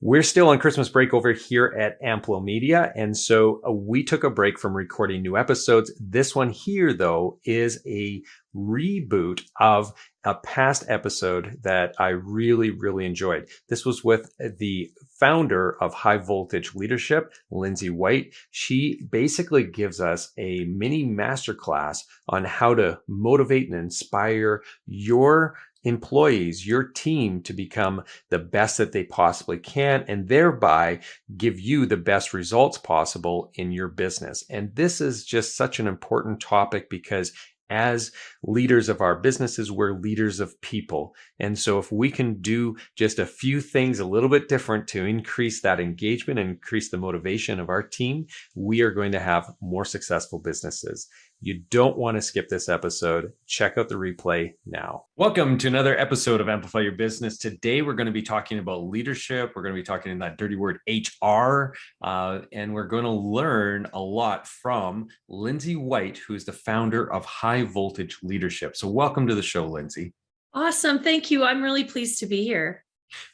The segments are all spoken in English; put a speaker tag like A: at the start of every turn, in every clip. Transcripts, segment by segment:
A: We're still on Christmas break over here at Amplo Media, and so we took a break from recording new episodes. This one here, though, is a reboot of a past episode that I really, really enjoyed. This was with the founder of High Voltage Leadership, Lindsay White. She basically gives us a mini masterclass on how to motivate and inspire your employees, your team, to become the best that they possibly can, and thereby give you the best results possible in your business. And this is just such an important topic because as leaders of our businesses, we're leaders of people. And so if we can do just a few things a little bit different to increase that engagement and increase the motivation of our team, we are going to have more successful businesses. You don't want to skip this episode. Check out the replay now. Welcome to another episode of Amplify Your Business. Today, we're going to be talking about leadership. We're going to be talking in that dirty word HR, and we're going to learn a lot from Lindsay White, who's the founder of High Voltage Leadership. So welcome to the show, Lindsay.
B: Awesome. Thank you. I'm really pleased to be here.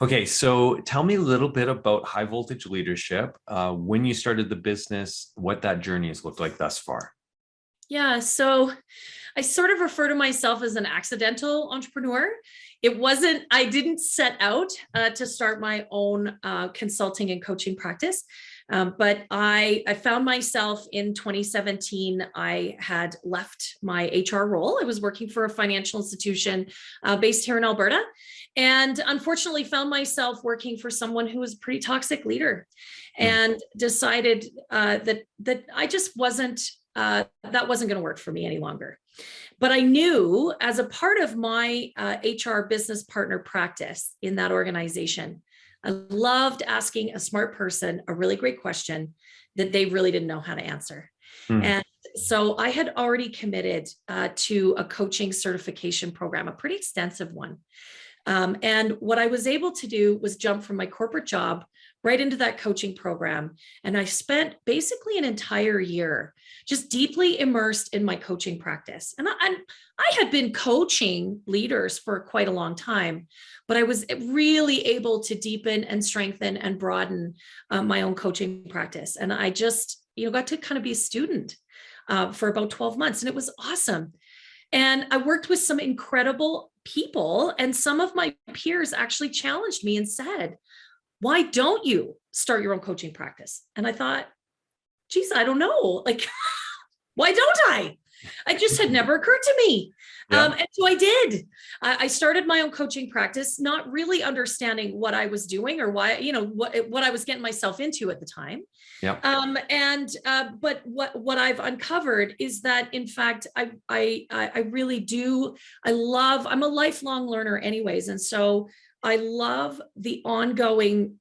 A: Okay, so tell me a little bit about High Voltage Leadership, when you started the business, what that journey has looked like thus far.
B: Yeah, so I sort of refer to myself as an accidental entrepreneur. I didn't set out to start my own consulting and coaching practice, but I found myself in 2017. I had left my HR role. I was working for a financial institution based here in Alberta, and unfortunately found myself working for someone who was a pretty toxic leader, and decided that I just wasn't. That wasn't going to work for me any longer. But I knew, as a part of my HR business partner practice in that organization, I loved asking a smart person a really great question that they really didn't know how to answer. And so I had already committed to a coaching certification program, a pretty extensive one. And what I was able to do was jump from my corporate job right into that coaching program. And I spent basically an entire year just deeply immersed in my coaching practice. And I had been coaching leaders for quite a long time, but I was really able to deepen and strengthen and broaden my own coaching practice. And I just, got to kind of be a student for about 12 months. And it was awesome. And I worked with some incredible people, and some of my peers actually challenged me and said, why don't you start your own coaching practice? And I thought, geez, I don't know. Like, why don't I? It just had never occurred to me. Yeah. And so I did. I started my own coaching practice, not really understanding what I was doing or why, what I was getting myself into at the time. Yeah. But what I've uncovered is that, in fact, I really do. I'm a lifelong learner anyways. And so I love the ongoing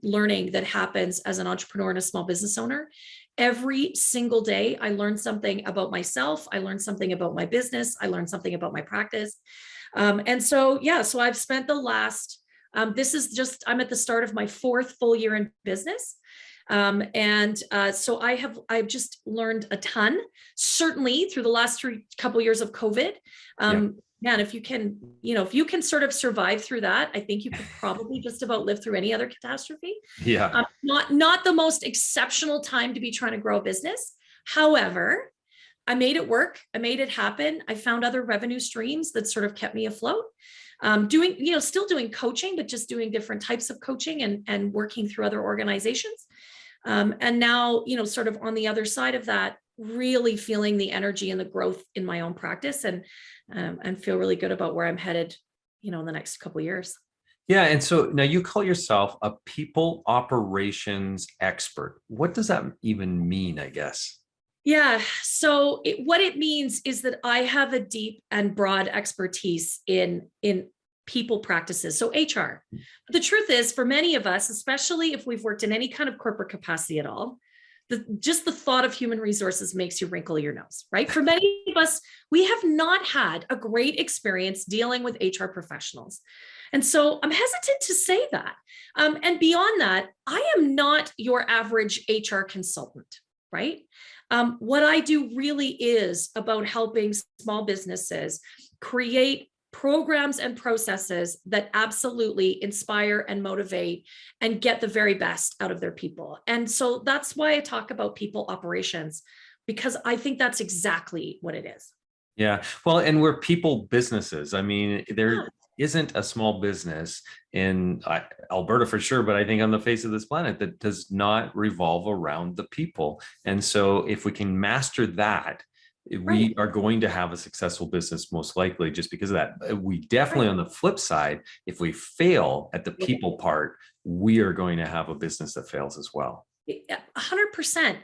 B: learning that happens as an entrepreneur and a small business owner. Every single day, I learn something about myself. I learn something about my business. I learn something about my practice. So I've spent the last, I'm at the start of my 4th full year in business. So I've just learned a ton, certainly through the last couple years of COVID. Man, if you can sort of survive through that, I think you could probably just about live through any other catastrophe. Yeah. Not the most exceptional time to be trying to grow a business. However, I made it work. I made it happen. I found other revenue streams that sort of kept me afloat. Still doing coaching, but just doing different types of coaching and working through other organizations. And now, sort of on the other side of that, really feeling the energy and the growth in my own practice, and feel really good about where I'm headed, in the next couple of years.
A: Yeah. And so now you call yourself a people operations expert. What does that even mean, I guess?
B: Yeah. So what it means is that I have a deep and broad expertise in people practices. So HR. But the truth is, for many of us, especially if we've worked in any kind of corporate capacity at all, just the thought of human resources makes you wrinkle your nose, right? For many of us, we have not had a great experience dealing with HR professionals. And so I'm hesitant to say that. And beyond that, I am not your average HR consultant, right? What I do really is about helping small businesses create programs and processes that absolutely inspire and motivate and get the very best out of their people. And so that's why I talk about people operations, because I think that's exactly what it is.
A: Yeah. Well, and we're people businesses. I mean, there
B: Yeah.
A: isn't a small business in Alberta for sure, but I think on the face of this planet that does not revolve around the people. And so if we can master that, we
B: Right.
A: are going to have a successful business most likely just because of that. We definitely,
B: Right.
A: on the flip side, if we fail at the people part, we are going to have a business that fails as well.
B: 100%.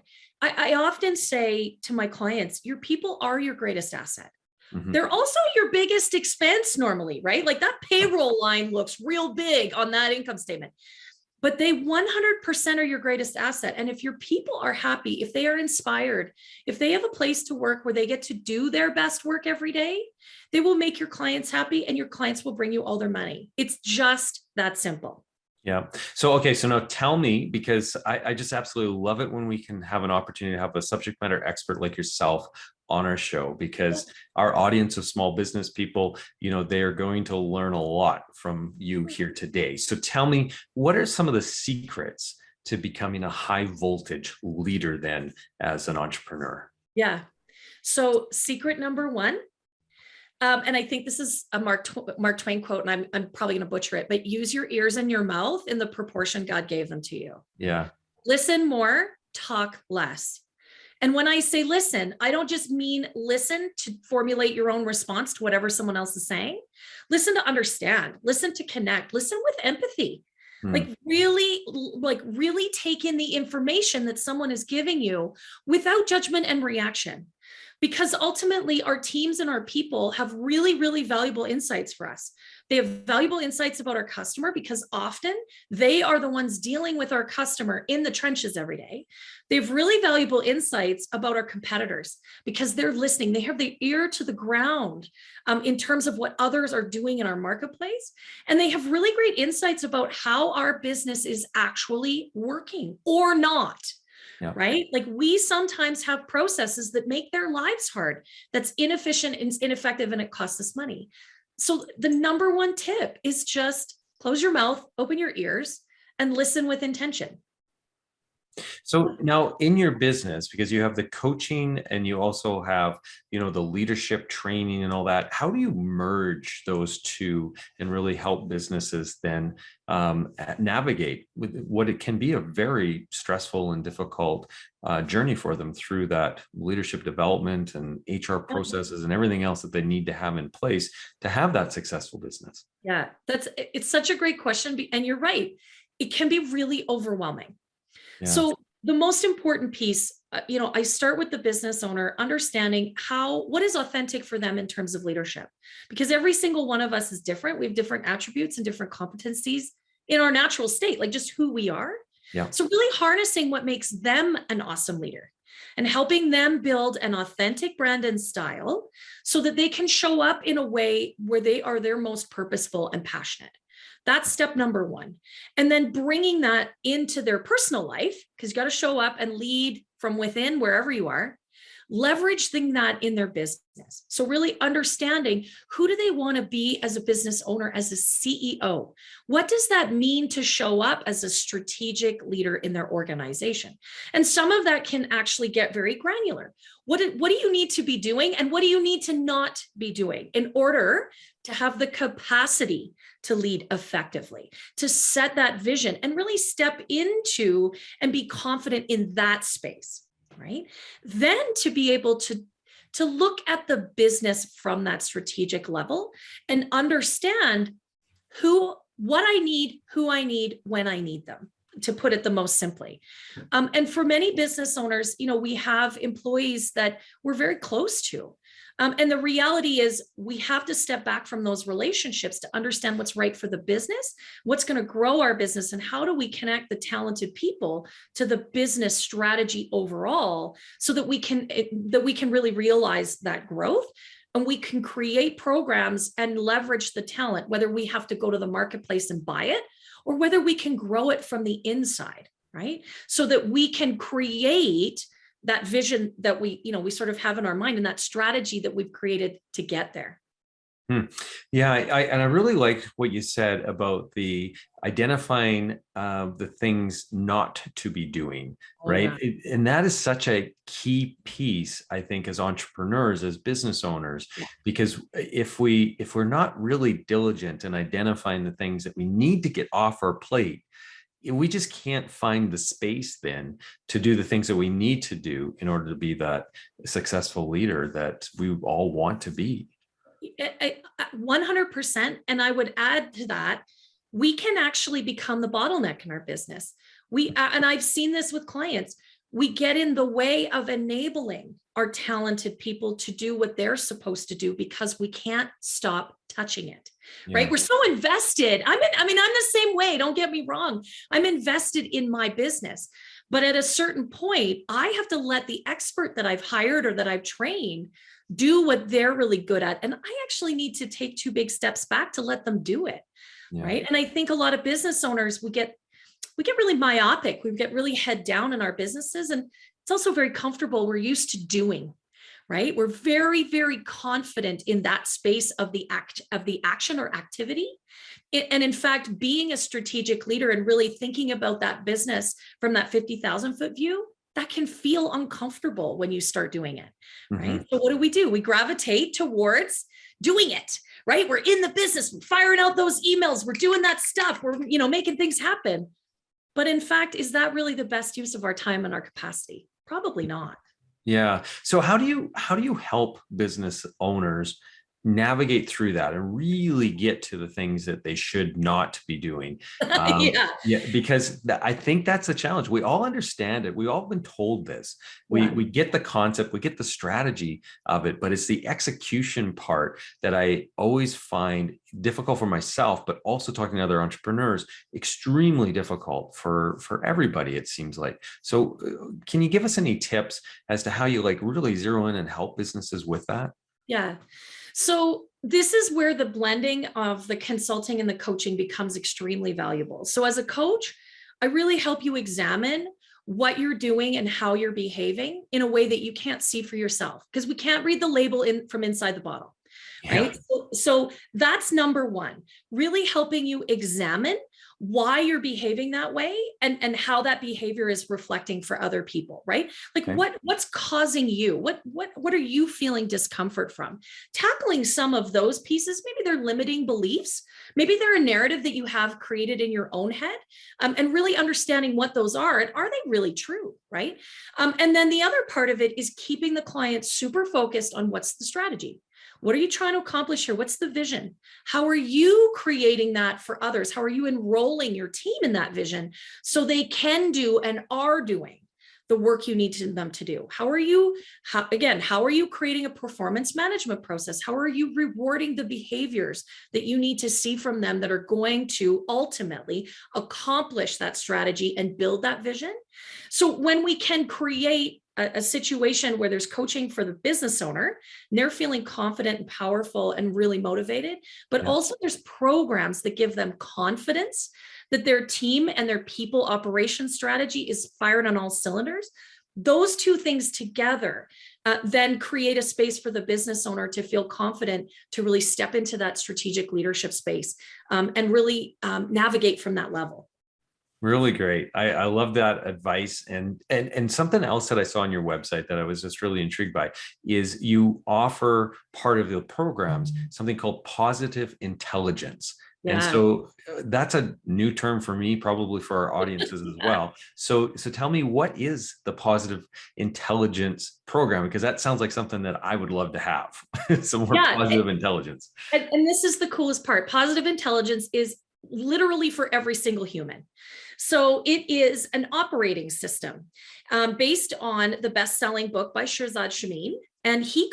B: I often say to my clients, your people are your greatest asset.
A: Mhm.
B: They're also your biggest expense normally, right? Like that payroll line looks real big on that income statement, but they 100% are your greatest asset. And if your people are happy, if they are inspired, if they have a place to work where they get to do their best work every day, they will make your clients happy and your clients will bring you all their money. It's just that simple.
A: Yeah. So, okay. So now tell me, because I just absolutely love it when we can have an opportunity to have a subject matter expert like yourself on our show, because our audience of small business people, they are going to learn a lot from you here today. So tell me, what are some of the secrets to becoming a high voltage leader then as an entrepreneur?
B: Yeah. So secret number one, and I think this is a Mark Twain quote, and I'm probably going to butcher it, but use your ears and your mouth in the proportion God gave them to you.
A: Yeah.
B: Listen more, talk less. And when I say listen, I don't just mean listen to formulate your own response to whatever someone else is saying. Listen to understand, listen to connect, listen with empathy.
A: Hmm.
B: Like really take in the information that someone is giving you without judgment and reaction. Because ultimately, our teams and our people have really, really valuable insights for us. They have valuable insights about our customer because often they are the ones dealing with our customer in the trenches every day. They have really valuable insights about our competitors because they're listening. They have the ear to the ground in terms of what others are doing in our marketplace. And they have really great insights about how our business is actually working or not.
A: Yeah.
B: Right? Like we sometimes have processes that make their lives hard, that's inefficient and ineffective, and it costs us money. So the number one tip is just close your mouth, open your ears, and listen with intention.
A: So now in your business, because you have the coaching and you also have, the leadership training and all that, how do you merge those two and really help businesses then navigate with what it can be a very stressful and difficult journey for them through that leadership development and HR processes and everything else that they need to have in place to have that successful business?
B: Yeah, it's such a great question. And you're right. It can be really overwhelming.
A: Yeah.
B: So the most important piece, I start with the business owner understanding what is authentic for them in terms of leadership, because every single one of us is different. We have different attributes and different competencies in our natural state, like just who we are.
A: Yeah.
B: So really harnessing what makes them an awesome leader and helping them build an authentic brand and style so that they can show up in a way where they are their most purposeful and passionate. That's step number one. And then bringing that into their personal life, because you got to show up and lead from within wherever you are, leveraging that in their business. So really understanding who do they want to be as a business owner, as a CEO? What does that mean to show up as a strategic leader in their organization? And some of that can actually get very granular. What do you need to be doing and what do you need to not be doing in order to have the capacity to lead effectively, to set that vision and really step into and be confident in that space, right? Then to be able to look at the business from that strategic level and understand what I need, who I need, when I need them, to put it the most simply. And for many business owners, we have employees that we're very close to. And the reality is we have to step back from those relationships to understand what's right for the business, what's going to grow our business, and how do we connect the talented people to the business strategy overall so that we can really realize that growth. And we can create programs and leverage the talent, whether we have to go to the marketplace and buy it or whether we can grow it from the inside, right? So that we can create that vision that we sort of have in our mind and that strategy that we've created to get there.
A: Hmm. Yeah, and I really liked what you said about the identifying the things not to be doing,
B: Oh
A: right?
B: yeah.
A: And that is such a key piece, I think, as entrepreneurs, as business owners,
B: Yeah.
A: because if we're not really diligent in identifying the things that we need to get off our plate, we just can't find the space then to do the things that we need to do in order to be that successful leader that we all want to be.
B: 100%. And I would add to that, we can actually become the bottleneck in our business. And I've seen this with clients. We get in the way of enabling our talented people to do what they're supposed to do because we can't stop touching it, right?
A: Yeah.
B: We're so invested. I'm the same way. Don't get me wrong. I'm invested in my business. But at a certain point, I have to let the expert that I've hired or that I've trained do what they're really good at. And I actually need to take two big steps back to let them do it.
A: Yeah.
B: Right. And I think a lot of business owners, we get really myopic. We get really head down in our businesses. And it's also very comfortable. We're used to doing, right? We're very, very confident in that space of the action or activity. And in fact, being a strategic leader and really thinking about that business from that 50,000 foot view, that can feel uncomfortable when you start doing it, right?
A: Mm-hmm.
B: So what do? We gravitate towards doing it, right? We're in the business, we're firing out those emails, we're doing that stuff, we're, making things happen. But in fact, is that really the best use of our time and our capacity? Probably not.
A: Yeah. So how do you help business owners navigate through that and really get to the things that they should not be doing?
B: Yeah.
A: Yeah, because I think that's a challenge. We all understand it. We all been told this. We
B: Yeah.
A: we get the concept, we get the strategy of it, but it's the execution part that I always find difficult for myself, but also talking to other entrepreneurs, extremely difficult for everybody, it seems like. So can you give us any tips as to how you like really zero in and help businesses with that?
B: Yeah. So this is where the blending of the consulting and the coaching becomes extremely valuable. So as a coach, I really help you examine what you're doing and how you're behaving in a way that you can't see for yourself because we can't read the label from inside the bottle.
A: Yeah.
B: Right. So that's number one, really helping you examine why you're behaving that way and how that behavior is reflecting for other people, right? Like
A: Okay.
B: what's causing you? What are you feeling discomfort from? Tackling some of those pieces, maybe they're limiting beliefs, maybe they're a narrative that you have created in your own head, and really understanding what those are and are they really true, right? And then the other part of it is keeping the client super focused on what's the strategy. What are you trying to accomplish here? What's the vision? How are you creating that for others? How are you enrolling your team in that vision so they can do and are doing the work you need them to do? How are you creating a performance management process? How are you rewarding the behaviors that you need to see from them that are going to ultimately accomplish that strategy and build that vision? So when we can create a situation where there's coaching for the business owner and they're feeling confident and powerful and really motivated, but
A: Yeah.
B: also there's programs that give them confidence that their team and their people operation strategy is fired on all cylinders. Those two things together then create a space for the business owner to feel confident to really step into that strategic leadership space and really navigate from that level.
A: Really great. I love that advice. And something else that I saw on your website that I was just really intrigued by is you offer part of the programs, something called positive intelligence. And
B: Yeah.
A: so that's a new term for me, probably for our audiences as well. So tell me, what is the positive intelligence program? Because that sounds like something that I would love to have, some more
B: Yeah.
A: positive intelligence.
B: And this is the coolest part. Positive intelligence is literally for every single human. So it is an operating system based on the best-selling book by Shirzad Chamine. And he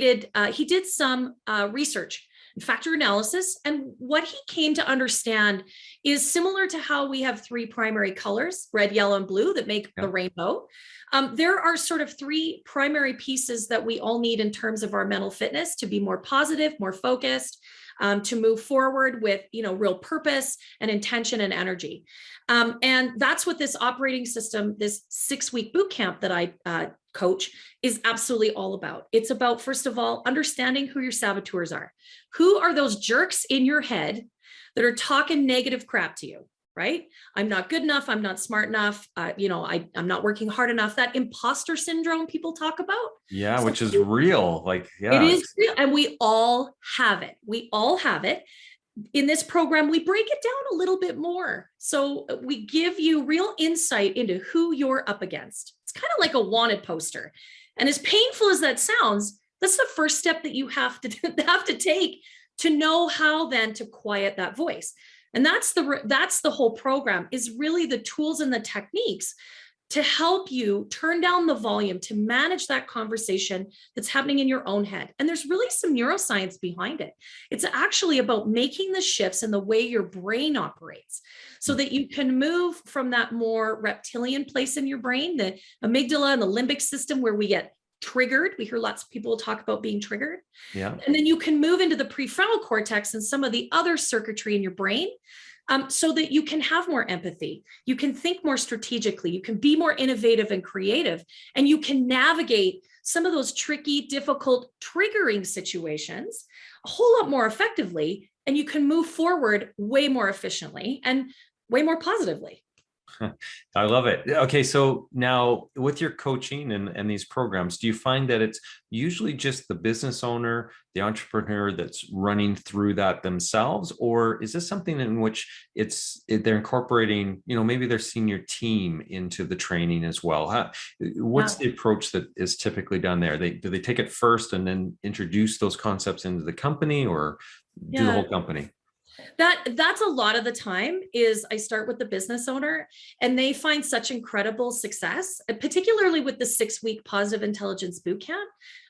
B: did some research and factor analysis. And what he came to understand is similar to how we have three primary colors, red, yellow, and blue, that make the rainbow. There are sort of three primary pieces that we all need in terms of our mental fitness to be more positive, more focused, to move forward with, real purpose and intention and energy. And that's what this operating system, this 6-week boot camp that I coach, is absolutely all about. It's about, first of all, understanding who your saboteurs are. Who are those jerks in your head that are talking negative crap to you, right? I'm not good enough. I'm not smart enough. I'm not working hard enough. That imposter syndrome people talk about.
A: Yeah,
B: So
A: which is real.
B: it is real, and we all have it. We all have it. In this program, we break it down a little bit more. So we give you real insight into who you're up against. It's kind of like a wanted poster. And as painful as that sounds, that's the first step that you have to take to know how then to quiet that voice. And that's the whole program, is really the tools and the techniques to help you turn down the volume, to manage that conversation that's happening in your own head. And there's really some neuroscience behind it. It's actually about making the shifts in the way your brain operates so that you can move from that more reptilian place in your brain, the amygdala and the limbic system, where we get triggered. We hear lots of people talk about being triggered.
A: Yeah.
B: And then you can move into the prefrontal cortex and some of the other circuitry in your brain, so that you can have more empathy. You can think more strategically. You can be more innovative and creative, and you can navigate some of those tricky, difficult, triggering situations a whole lot more effectively, and you can move forward way more efficiently and way more positively.
A: I love it. Okay, so now with your coaching and these programs, do you find that it's usually just the business owner, the entrepreneur that's running through that themselves, or is this something in which they're incorporating, maybe their senior team into the training as well? What's the approach that is typically done there? Do they take it first and then introduce those concepts into the company, or do the whole company?
B: That's a lot of the time. Is I start with the business owner, and they find such incredible success, particularly with the 6-week positive intelligence bootcamp.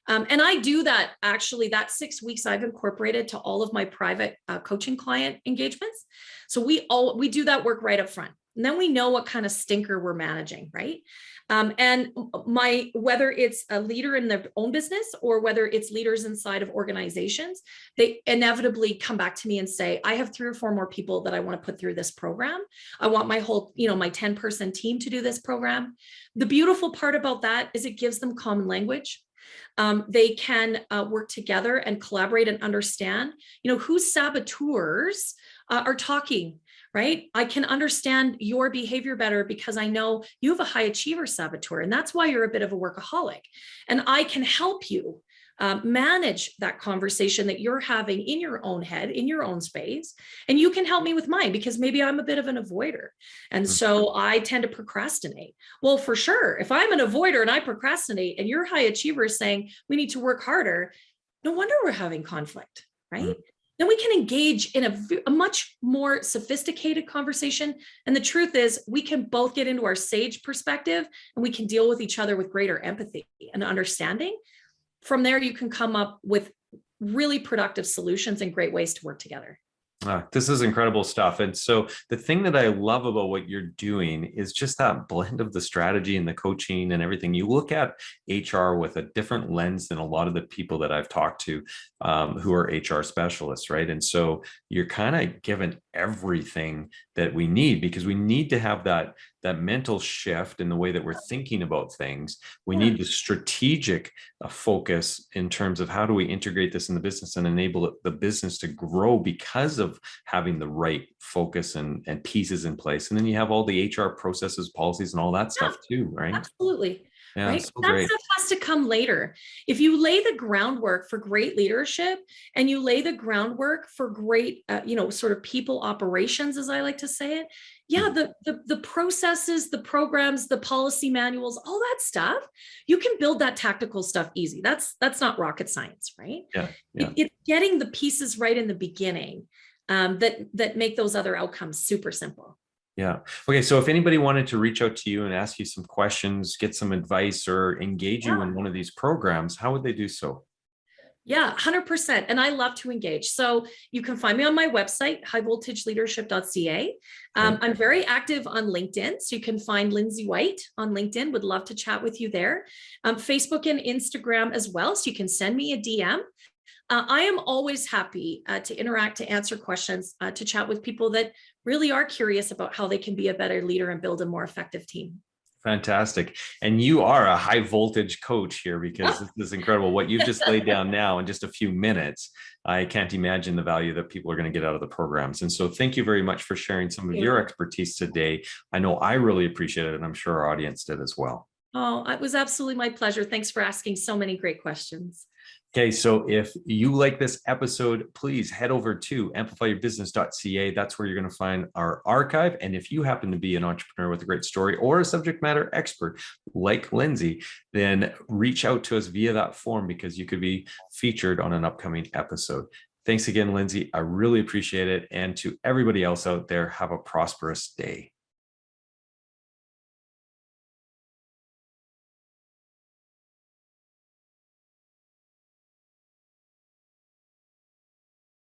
B: And I do that, actually, that 6 weeks I've incorporated to all of my private coaching client engagements. So we do that work right up front. And then we know what kind of stinker we're managing, right? And whether it's a leader in their own business or whether it's leaders inside of organizations, they inevitably come back to me and say, I have 3 or 4 more people that I want to put through this program. I want my whole, my 10-person team to do this program. The beautiful part about that is it gives them common language. They can work together and collaborate and understand, whose saboteurs are talking, right? I can understand your behavior better because I know you have a high achiever saboteur, and that's why you're a bit of a workaholic. And I can help you manage that conversation that you're having in your own head, in your own space. And you can help me with mine because maybe I'm a bit of an avoider. And so I tend to procrastinate. Well, for sure, if I'm an avoider and I procrastinate and your high achiever is saying we need to work harder, no wonder we're having conflict, right? Then we can engage in a much more sophisticated conversation. And the truth is, we can both get into our sage perspective and we can deal with each other with greater empathy and understanding. From there, you can come up with really productive solutions and great ways to work together.
A: This is incredible stuff. And so the thing that I love about what you're doing is just that blend of the strategy and the coaching and everything. You look at HR with a different lens than a lot of the people that I've talked to who are HR specialists, right? And so you're kind of given everything that we need, because we need to have that mental shift in the way that we're thinking about things. We need the strategic focus in terms of how do we integrate this in the business and enable the business to grow because of having the right focus and pieces in place. And then you have all the HR processes, policies, and all that stuff too, right?
B: Absolutely.
A: Yeah,
B: right?
A: so
B: That
A: great.
B: stuff has to come later. If you lay the groundwork for great leadership and you lay the groundwork for great, sort of people operations, as I like to say it, the processes, the programs, the policy manuals, all that stuff, you can build that tactical stuff easy. That's not rocket science, right? It's getting the pieces right in the beginning that make those other outcomes super simple.
A: Yeah. Okay. So if anybody wanted to reach out to you and ask you some questions, get some advice, or engage you in one of these programs, how would they do so?
B: Yeah, 100%. And I love to engage. So you can find me on my website, highvoltageleadership.ca. I'm very active on LinkedIn. So you can find Lindsay White on LinkedIn. Would love to chat with you there. Facebook and Instagram as well. So you can send me a DM. I am always happy to interact, to answer questions, to chat with people that really are curious about how they can be a better leader and build a more effective team.
A: Fantastic. And you are a high voltage coach here, because this is incredible. What you've just laid down now in just a few minutes, I can't imagine the value that people are going to get out of the programs. And so thank you very much for sharing some of your expertise today. I know I really appreciate it, and I'm sure our audience did as well.
B: Oh, it was absolutely my pleasure. Thanks for asking so many great questions.
A: Okay, so if you like this episode, please head over to amplifyyourbusiness.ca. That's where you're going to find our archive. And if you happen to be an entrepreneur with a great story or a subject matter expert like Lindsay, then reach out to us via that form, because you could be featured on an upcoming episode. Thanks again, Lindsay. I really appreciate it. And to everybody else out there, have a prosperous day.